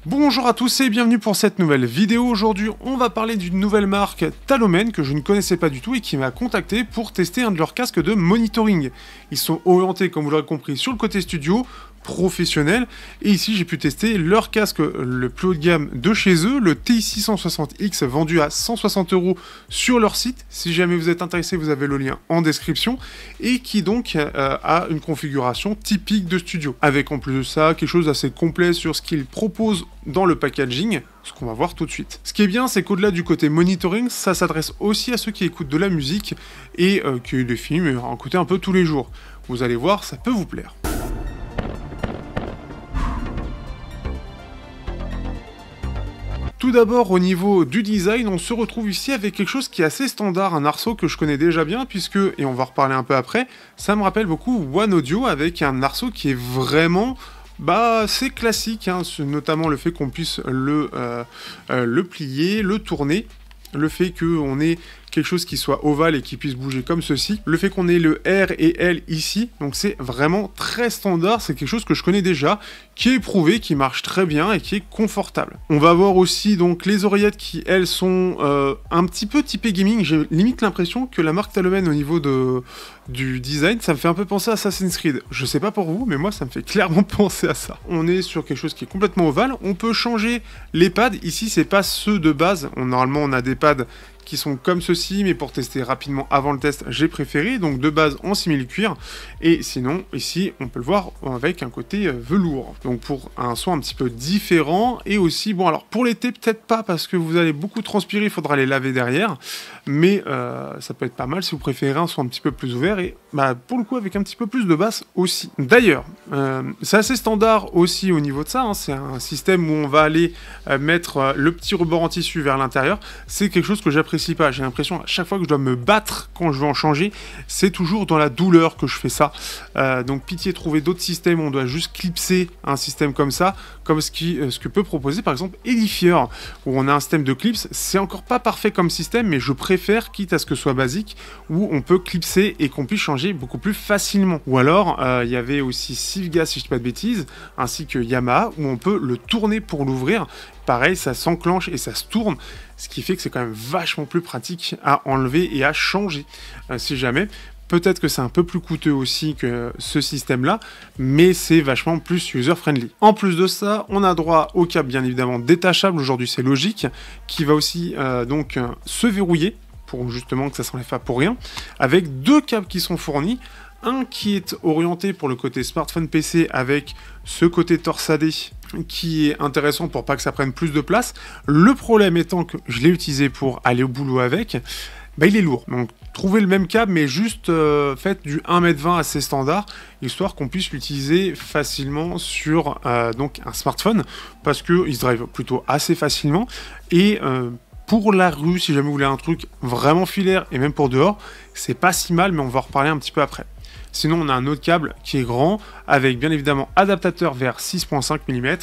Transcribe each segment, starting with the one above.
Bonjour à tous et bienvenue pour cette nouvelle vidéo. Aujourd'hui, on va parler d'une nouvelle marque Talommen que je ne connaissais pas du tout et qui m'a contacté pour tester un de leurs casques de monitoring. Ils sont orientés, comme vous l'aurez compris, sur le côté studio, professionnel, et ici j'ai pu tester leur casque le plus haut de gamme de chez eux, le TI660X, vendu à 160 € sur leur site. Si jamais vous êtes intéressé, vous avez le lien en description, et qui donc a une configuration typique de studio, avec en plus de ça quelque chose d'assez complet sur ce qu'ils proposent dans le packaging, ce qu'on va voir tout de suite. Ce qui est bien, c'est qu'au-delà du côté monitoring, ça s'adresse aussi à ceux qui écoutent de la musique et qui des films à écouter un peu tous les jours. Vous allez voir, ça peut vous plaire. Tout d'abord, au niveau du design, on se retrouve ici avec quelque chose qui est assez standard, un arceau que je connais déjà bien, puisque, et on va reparler un peu après, ça me rappelle beaucoup One Audio, avec un arceau qui est vraiment... c'est classique, hein, notamment le fait qu'on puisse le plier, le tourner, le fait qu'on ait quelque chose qui soit ovale et qui puisse bouger comme ceci, le fait qu'on ait le R et L ici, donc c'est vraiment très standard, c'est quelque chose que je connais déjà, qui est éprouvé, qui marche très bien et qui est confortable. On va voir aussi donc les oreillettes qui elles sont un petit peu typées gaming. J'ai limite l'impression que la marque Talommen au niveau du design, ça me fait un peu penser à Assassin's Creed. Je sais pas pour vous, mais moi ça me fait clairement penser à ça. On est sur quelque chose qui est complètement ovale, on peut changer les pads, ici c'est pas ceux de base, normalement on a des pads qui sont comme ceci, mais pour tester rapidement avant le test, j'ai préféré, donc de base en simili-cuir, et sinon, ici, on peut le voir avec un côté velours, donc pour un son un petit peu différent, et aussi, bon alors pour l'été, peut-être pas, parce que vous allez beaucoup transpirer, il faudra les laver derrière, mais ça peut être pas mal si vous préférez un son un petit peu plus ouvert, et pour le coup, avec un petit peu plus de basse aussi. D'ailleurs, c'est assez standard aussi au niveau de ça, hein, c'est un système où on va aller mettre le petit rebord en tissu vers l'intérieur, c'est quelque chose que j'apprécie pas, j'ai l'impression à chaque fois que je dois me battre quand je veux en changer, c'est toujours dans la douleur que je fais ça, donc pitié trouver d'autres systèmes où on doit juste clipser un système comme ça, comme ce que peut proposer par exemple Edifier, où on a un système de clips, c'est encore pas parfait comme système, mais je préfère, quitte à ce que ce soit basique, où on peut clipser et qu'on puisse changer beaucoup plus facilement. Ou alors, il y avait aussi Sivga, si je dis pas de bêtises, ainsi que Yamaha, où on peut le tourner pour l'ouvrir. Pareil, ça s'enclenche et ça se tourne, ce qui fait que c'est quand même vachement plus pratique à enlever et à changer, si jamais. Peut-être que c'est un peu plus coûteux aussi que ce système-là, mais c'est vachement plus user-friendly. En plus de ça, on a droit au câble bien évidemment détachable, aujourd'hui c'est logique, qui va aussi donc se verrouiller, pour justement que ça s'enlève pas pour rien, avec deux câbles qui sont fournis, un qui est orienté pour le côté smartphone PC avec ce côté torsadé qui est intéressant pour pas que ça prenne plus de place. Le problème étant que je l'ai utilisé pour aller au boulot avec, il est lourd. Donc trouvez le même câble mais juste faites du 1,20 m assez standard, histoire qu'on puisse l'utiliser facilement sur donc un smartphone, parce qu'il se drive plutôt assez facilement, et pour la rue, si jamais vous voulez un truc vraiment filaire, et même pour dehors, c'est pas si mal, mais on va en reparler un petit peu après. Sinon, on a un autre câble qui est grand, avec bien évidemment adaptateur vers 6,5 mm,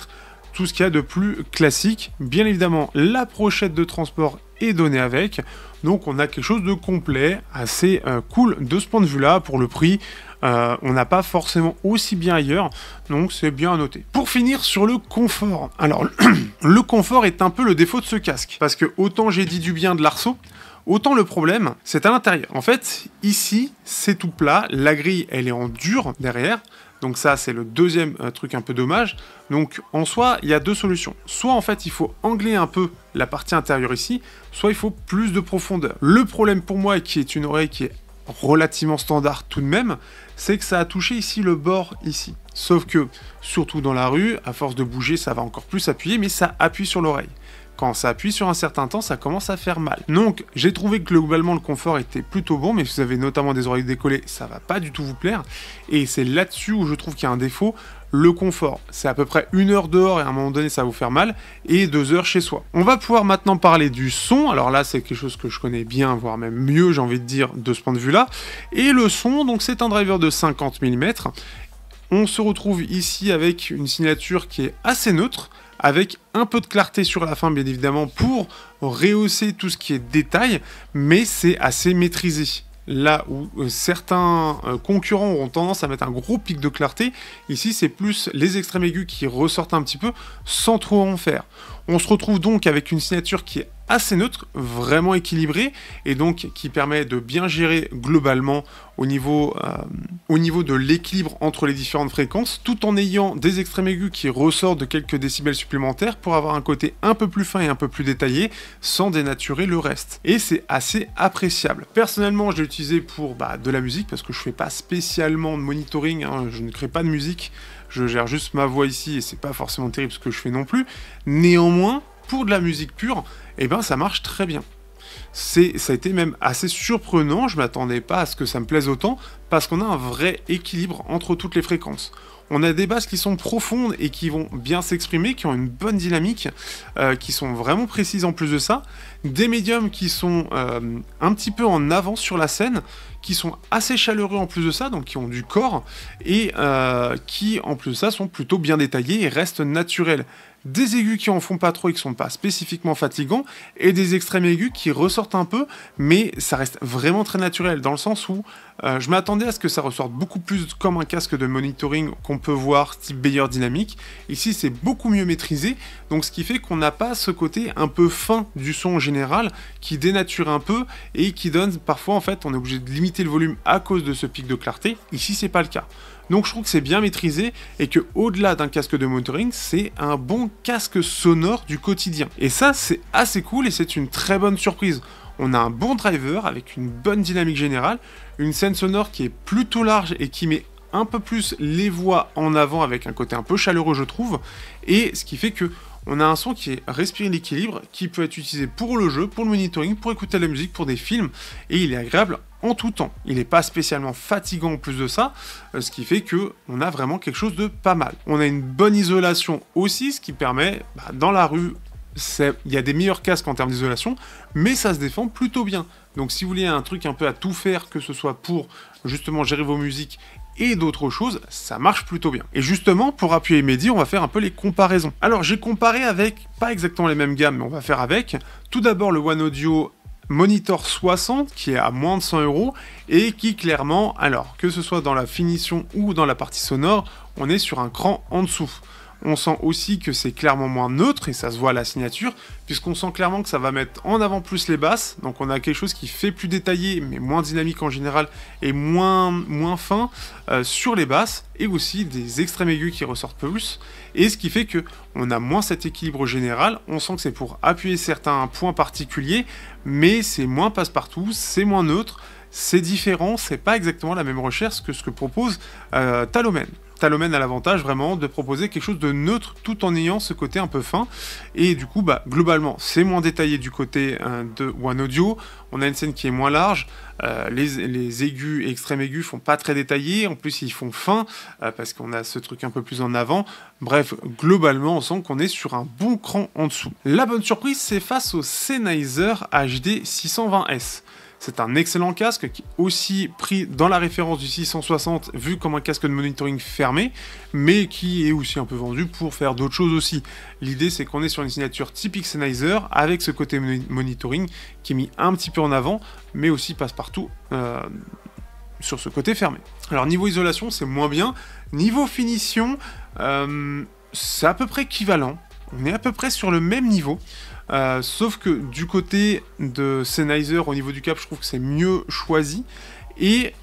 tout ce qu'il y a de plus classique. Bien évidemment, la brochette de transport est donnée avec, donc on a quelque chose de complet, assez cool de ce point de vue-là. Pour le prix, on n'a pas forcément aussi bien ailleurs, donc c'est bien à noter. Pour finir sur le confort, alors le confort est un peu le défaut de ce casque, parce que autant j'ai dit du bien de l'arceau, autant le problème, c'est à l'intérieur. En fait, ici, c'est tout plat, la grille, elle est en dur derrière, donc ça, c'est le deuxième truc un peu dommage. Donc, en soi, il y a deux solutions. Soit, en fait, il faut angler un peu la partie intérieure ici, soit il faut plus de profondeur. Le problème pour moi, qui est une oreille qui est relativement standard tout de même, c'est que ça a touché ici le bord ici. Sauf que, surtout dans la rue, à force de bouger, ça va encore plus appuyer, mais ça appuie sur l'oreille. Quand ça appuie sur un certain temps, ça commence à faire mal. Donc, j'ai trouvé que globalement, le confort était plutôt bon, mais si vous avez notamment des oreilles décollées, ça va pas du tout vous plaire. Et c'est là-dessus où je trouve qu'il y a un défaut. Le confort, c'est à peu près 1 heure dehors et à un moment donné, ça va vous faire mal, et 2 heures chez soi. On va pouvoir maintenant parler du son. Alors là, c'est quelque chose que je connais bien, voire même mieux, j'ai envie de dire, de ce point de vue-là. Et le son, donc c'est un driver de 50 mm. On se retrouve ici avec une signature qui est assez neutre, avec un peu de clarté sur la fin, bien évidemment, pour rehausser tout ce qui est détail, mais c'est assez maîtrisé. là où certains concurrents auront tendance à mettre un gros pic de clarté, ici c'est plus les extrêmes aigus qui ressortent un petit peu sans trop en faire. On se retrouve donc avec une signature qui est assez neutre, vraiment équilibrée, et donc qui permet de bien gérer globalement au niveau de l'équilibre entre les différentes fréquences, tout en ayant des extrêmes aigus qui ressortent de quelques décibels supplémentaires pour avoir un côté un peu plus fin et un peu plus détaillé, sans dénaturer le reste. Et c'est assez appréciable. Personnellement, je l'ai utilisé pour de la musique, parce que je fais pas spécialement de monitoring, hein, je ne crée pas de musique, je gère juste ma voix ici, et c'est pas forcément terrible ce que je fais non plus. Néanmoins, pour de la musique pure, ça marche très bien. Ça a été même assez surprenant, je m'attendais pas à ce que ça me plaise autant, parce qu'on a un vrai équilibre entre toutes les fréquences. On a des basses qui sont profondes et qui vont bien s'exprimer, qui ont une bonne dynamique, qui sont vraiment précises en plus de ça. Des médiums qui sont un petit peu en avance sur la scène, qui sont assez chaleureux en plus de ça, donc qui ont du corps, et qui en plus de ça sont plutôt bien détaillés et restent naturels. Des aigus qui en font pas trop et qui sont pas spécifiquement fatigants, et des extrêmes aigus qui ressortent un peu, mais ça reste vraiment très naturel, dans le sens où je m'attendais à ce que ça ressorte beaucoup plus comme un casque de monitoring qu'on peut voir type Beyer dynamique. Ici c'est beaucoup mieux maîtrisé, donc ce qui fait qu'on n'a pas ce côté un peu fin du son en général, qui dénature un peu, et qui donne parfois en fait on est obligé de limiter le volume à cause de ce pic de clarté. Ici c'est pas le cas. Donc je trouve que c'est bien maîtrisé et que au-delà d'un casque de monitoring, c'est un bon casque sonore du quotidien. Et ça, c'est assez cool et c'est une très bonne surprise. On a un bon driver avec une bonne dynamique générale, une scène sonore qui est plutôt large et qui met un peu plus les voix en avant avec un côté un peu chaleureux, je trouve, et ce qui fait que on a un son qui est respiré l'équilibre, qui peut être utilisé pour le jeu, pour le monitoring, pour écouter de la musique, pour des films, et il est agréable en tout temps. Il n'est pas spécialement fatigant en plus de ça, ce qui fait que on a vraiment quelque chose de pas mal. On a une bonne isolation aussi, ce qui permet, dans la rue, il y a des meilleurs casques en termes d'isolation, mais ça se défend plutôt bien. Donc si vous voulez un truc un peu à tout faire, que ce soit pour justement gérer vos musiques et d'autres choses, ça marche plutôt bien. Et justement, pour appuyer mes dires, on va faire un peu les comparaisons. Alors j'ai comparé avec, pas exactement les mêmes gammes, mais on va faire avec, tout d'abord le One Audio Monitor 60 qui est à moins de 100 € et qui clairement, alors que ce soit dans la finition ou dans la partie sonore, on est sur un cran en dessous. On sent aussi que c'est clairement moins neutre, et ça se voit à la signature, puisqu'on sent clairement que ça va mettre en avant plus les basses, donc on a quelque chose qui fait plus détaillé, mais moins dynamique en général, et moins fin sur les basses, et aussi des extrêmes aigus qui ressortent plus, et ce qui fait que on a moins cet équilibre général, on sent que c'est pour appuyer certains points particuliers, mais c'est moins passe-partout, c'est moins neutre, c'est différent, c'est pas exactement la même recherche que ce que propose Talomène. Talomène a l'avantage vraiment de proposer quelque chose de neutre tout en ayant ce côté un peu fin, et du coup globalement c'est moins détaillé du côté de One Audio, on a une scène qui est moins large, les aigus et extrêmes aigus font pas très détaillés, en plus ils font fin parce qu'on a ce truc un peu plus en avant, bref globalement on sent qu'on est sur un bon cran en dessous. La bonne surprise c'est face au Sennheiser HD 620S. C'est un excellent casque qui est aussi pris dans la référence du 660 vu comme un casque de monitoring fermé, mais qui est aussi un peu vendu pour faire d'autres choses aussi. L'idée c'est qu'on est sur une signature typique Sennheiser avec ce côté monitoring qui est mis un petit peu en avant, mais aussi passe partout sur ce côté fermé. Alors niveau isolation c'est moins bien, niveau finition c'est à peu près équivalent, on est à peu près sur le même niveau. Sauf que du côté de Sennheiser, au niveau du câble, je trouve que c'est mieux choisi. Et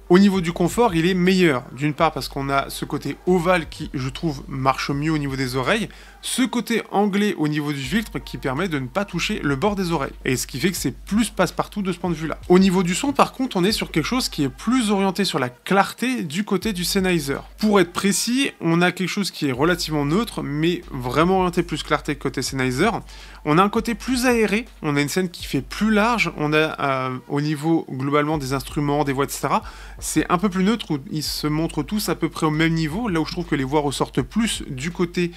au niveau du confort, il est meilleur. D'une part parce qu'on a ce côté ovale qui, je trouve, marche mieux au niveau des oreilles. Ce côté anglais au niveau du filtre qui permet de ne pas toucher le bord des oreilles. Et ce qui fait que c'est plus passe-partout de ce point de vue-là. Au niveau du son, par contre, on est sur quelque chose qui est plus orienté sur la clarté du côté du Sennheiser. Pour être précis, on a quelque chose qui est relativement neutre, mais vraiment orienté plus clarté côté Sennheiser. On a un côté plus aéré, on a une scène qui fait plus large, on a au niveau globalement des instruments, des voix, etc. C'est un peu plus neutre, où ils se montrent tous à peu près au même niveau, là où je trouve que les voix ressortent plus du côté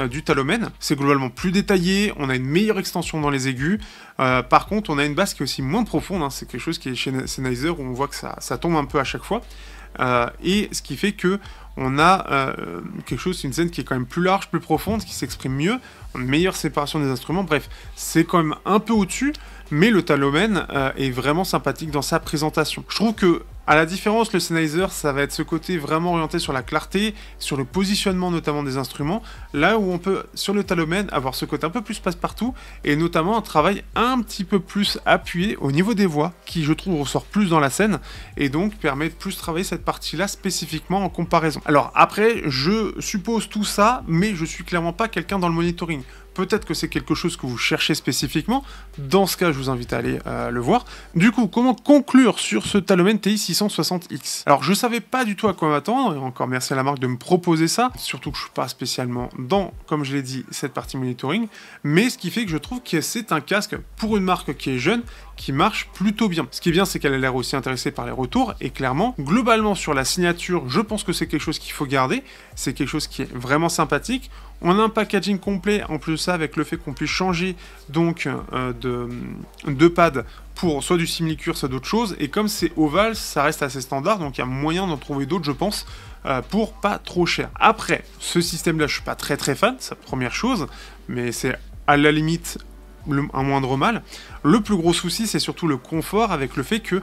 du Talomène. C'est globalement plus détaillé, on a une meilleure extension dans les aigus. Par contre, on a une basse qui est aussi moins profonde, hein, c'est quelque chose qui est chez Sennheiser où on voit que ça tombe un peu à chaque fois. Et ce qui fait que on a quelque chose, une scène qui est quand même plus large, plus profonde, qui s'exprime mieux, une meilleure séparation des instruments, bref, c'est quand même un peu au-dessus, mais le Talooman est vraiment sympathique dans sa présentation. Je trouve que, à la différence, le Sennheiser, ça va être ce côté vraiment orienté sur la clarté, sur le positionnement notamment des instruments, là où on peut, sur le Talooman, avoir ce côté un peu plus passe-partout, et notamment un travail un petit peu plus appuyé au niveau des voix, qui je trouve ressort plus dans la scène, et donc permet de plus travailler cette partie-là spécifiquement en comparaison. Alors après, je suppose tout ça, mais je suis clairement pas quelqu'un dans le monitoring. Peut-être que c'est quelque chose que vous cherchez spécifiquement. Dans ce cas, je vous invite à aller le voir. Du coup, comment conclure sur ce Talooman TI660X? Alors, je savais pas du tout à quoi m'attendre, et encore merci à la marque de me proposer ça. Surtout que je suis pas spécialement dans, comme je l'ai dit, cette partie monitoring. Mais ce qui fait que je trouve que c'est un casque pour une marque qui est jeune, qui marche plutôt bien. Ce qui est bien, c'est qu'elle a l'air aussi intéressée par les retours, et clairement, globalement, sur la signature, je pense que c'est quelque chose qu'il faut garder. C'est quelque chose qui est vraiment sympathique. On a un packaging complet, en plus de ça, avec le fait qu'on puisse changer donc de pad pour soit du simili-cuir, soit d'autres choses, et comme c'est ovale, ça reste assez standard, donc il y a moyen d'en trouver d'autres, je pense, pour pas trop cher. Après, ce système-là, je suis pas très fan, c'est la première chose, mais c'est à la limite un moindre mal. Le plus gros souci, c'est surtout le confort, avec le fait que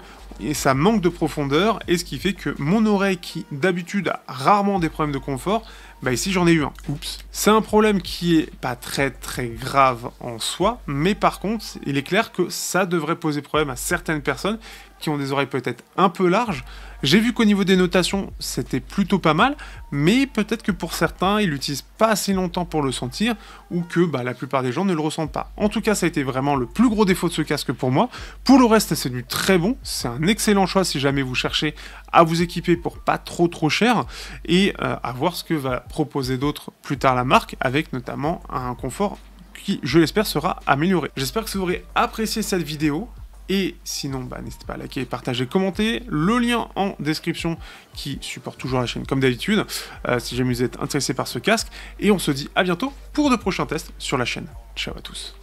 ça manque de profondeur, et ce qui fait que mon oreille, qui d'habitude a rarement des problèmes de confort, bah ici j'en ai eu un. Oups. C'est un problème qui est pas très grave en soi, mais par contre, il est clair que ça devrait poser problème à certaines personnes qui ont des oreilles peut-être un peu larges. J'ai vu qu'au niveau des notations, c'était plutôt pas mal, mais peut-être que pour certains, ils l'utilisent pas assez longtemps pour le sentir, ou que la plupart des gens ne le ressentent pas. En tout cas, ça a été vraiment le plus gros défaut de ce casque pour moi. Pour le reste, c'est du très bon, c'est un excellent choix si jamais vous cherchez à vous équiper pour pas trop cher, et à voir ce que va proposer d'autres plus tard la marque, avec notamment un confort qui, je l'espère, sera amélioré. J'espère que vous aurez apprécié cette vidéo. Et sinon, n'hésitez pas à liker, partager, commenter. Le lien en description qui supporte toujours la chaîne comme d'habitude, si jamais vous êtes intéressé par ce casque. Et on se dit à bientôt pour de prochains tests sur la chaîne. Ciao à tous.